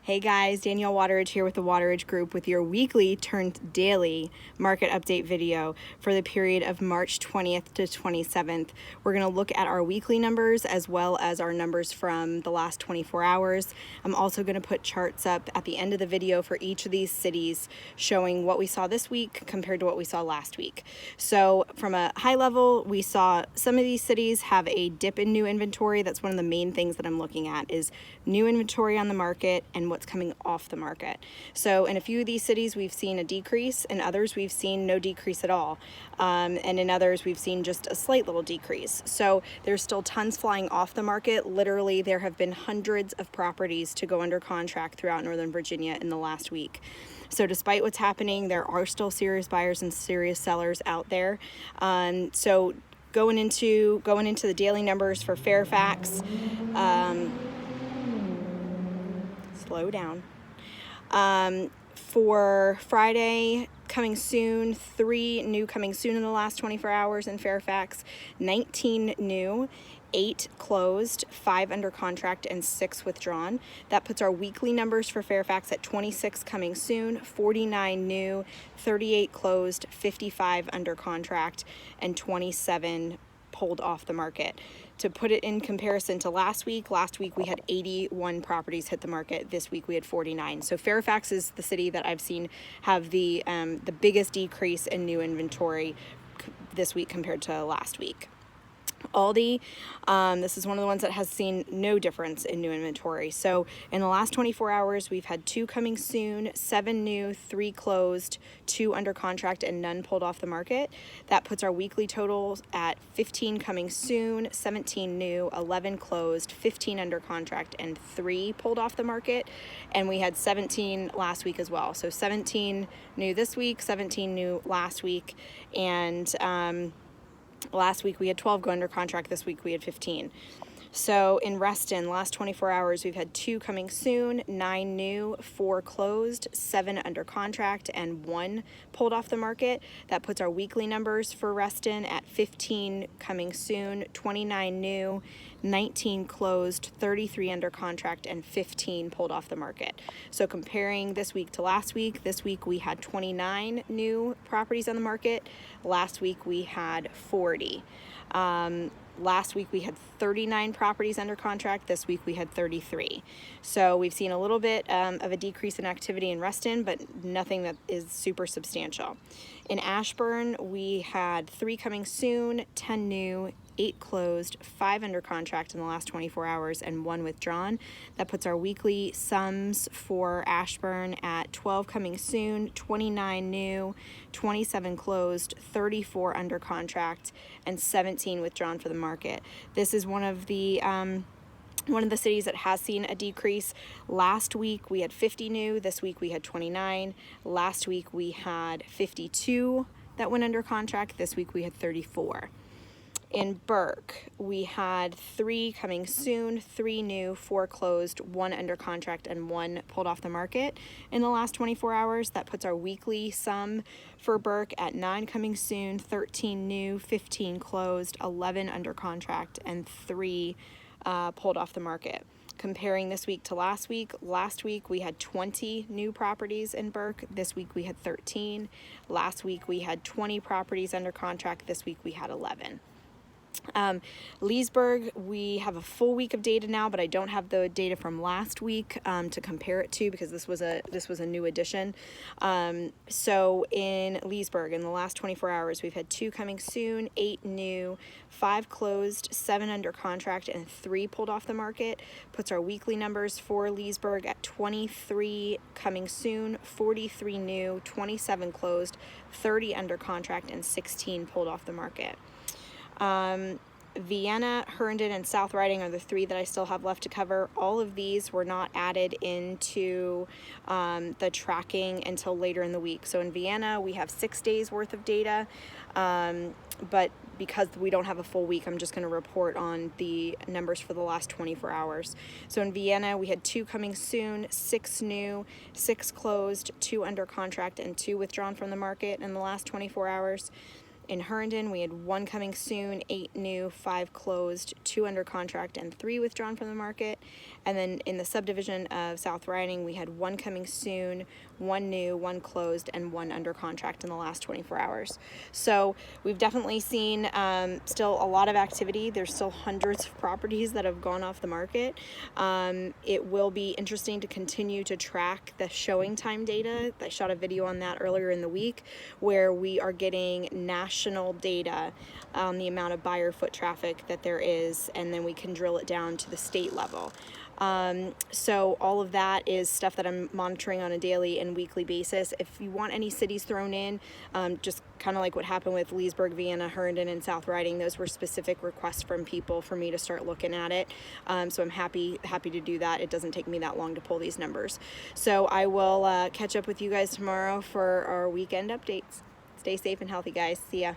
Hey guys, Danielle Wateridge here with the Wateridge Group with your weekly turned daily market update video for the period of March 20th to 27th. We're going to look at our weekly numbers as well as our numbers from the last 24 hours. I'm also going to put charts up at the end of the video for each of these cities showing what we saw this week compared to what we saw last week. So from a high level, we saw some of these cities have a dip in new inventory. That's one of the main things that I'm looking at is new inventory on the market and what's coming off the market. So in a few of these cities we've seen a decrease, in others we've seen no decrease at all, and in others we've seen just a slight little decrease. So there's still tons flying off the market. Literally there have been hundreds of properties to go under contract throughout Northern Virginia in the last week. So despite what's happening, there are still serious buyers and serious sellers out there. So going into the daily numbers for Fairfax, slow down. For Friday, coming soon, 3 new coming soon in the last 24 hours in Fairfax, 19 new, 8 closed, 5 under contract, and 6 withdrawn. That puts our weekly numbers for Fairfax at 26 coming soon, 49 new, 38 closed, 55 under contract, and 27 pulled off the market. To put it in comparison to last week we had 81 properties hit the market. This week we had 49. So Fairfax is the city that I've seen have the biggest decrease in new inventory this week compared to last week. Aldi, this is one of the ones that has seen no difference in new inventory. So in the last 24 hours, we've had 2 coming soon, 7 new, 3 closed, 2 under contract, and none pulled off the market. That puts our weekly totals at 15 coming soon, 17 new, 11 closed, 15 under contract, and 3 pulled off the market. And we had 17 last week as well. So 17 new this week, 17 new last week, and last week we had 12 go under contract. This week we had 15. So in Reston, last 24 hours, we've had 2 coming soon, 9 new, 4 closed, 7 under contract, and 1 pulled off the market. That puts our weekly numbers for Reston at 15 coming soon, 29 new, 19 closed, 33 under contract, and 15 pulled off the market. So comparing this week to last week, this week we had 29 new properties on the market. Last week we had 40. Last week we had 39 properties under contract. This week we had 33. So we've seen a little bit of a decrease in activity in Reston, but nothing that is super substantial. In Ashburn, we had 3 coming soon, 10 new, 8 closed, 5 under contract in the last 24 hours, and 1 withdrawn. That puts our weekly sums for Ashburn at 12 coming soon, 29 new, 27 closed, 34 under contract, and 17 withdrawn for the market. This is one of the cities that has seen a decrease. Last week we had 50 new, this week we had 29. Last week we had 52 that went under contract, this week we had 34. In Burke, we had 3 coming soon, 3 new, 4 closed, 1 under contract, and 1 pulled off the market in the last 24 hours. That puts our weekly sum for Burke at 9 coming soon, 13 new, 15 closed, 11 under contract, and 3 pulled off the market. Comparing this week to last week we had 20 new properties in Burke. This week we had 13. Last week we had 20 properties under contract. This week we had 11. Leesburg, we have a full week of data now, but I don't have the data from last week to compare it to because this was a new addition. So in Leesburg, in the last 24 hours, we've had 2 coming soon, 8 new, 5 closed, 7 under contract, and 3 pulled off the market. Puts our weekly numbers for Leesburg at 23 coming soon, 43 new, 27 closed, 30 under contract, and 16 pulled off the market. Vienna, Herndon, and South Riding are the 3 that I still have left to cover. All of these were not added into the tracking until later in the week. So in Vienna, we have 6 days worth of data, but because we don't have a full week, I'm just going to report on the numbers for the last 24 hours. So in Vienna, we had 2 coming soon, 6 new, 6 closed, 2 under contract, and 2 withdrawn from the market in the last 24 hours. In Herndon, we had 1 coming soon, 8 new, 5 closed, 2 under contract, and 3 withdrawn from the market. And then in the subdivision of South Riding, we had 1 coming soon, 1 new, 1 closed, and 1 under contract in the last 24 hours. So we've definitely seen still a lot of activity. There's still hundreds of properties that have gone off the market. It will be interesting to continue to track the showing time data. I shot a video on that earlier in the week, where we are getting national data on the amount of buyer foot traffic that there is, and then we can drill it down to the state level. So all of that is stuff that I'm monitoring on a daily and weekly basis. If you want any cities thrown in, just kind of like what happened with Leesburg, Vienna, Herndon, and South Riding, those were specific requests from people for me to start looking at it. So I'm happy to do that. It doesn't take me that long to pull these numbers. So I will catch up with you guys tomorrow for our weekend updates. Stay safe and healthy, guys. See ya.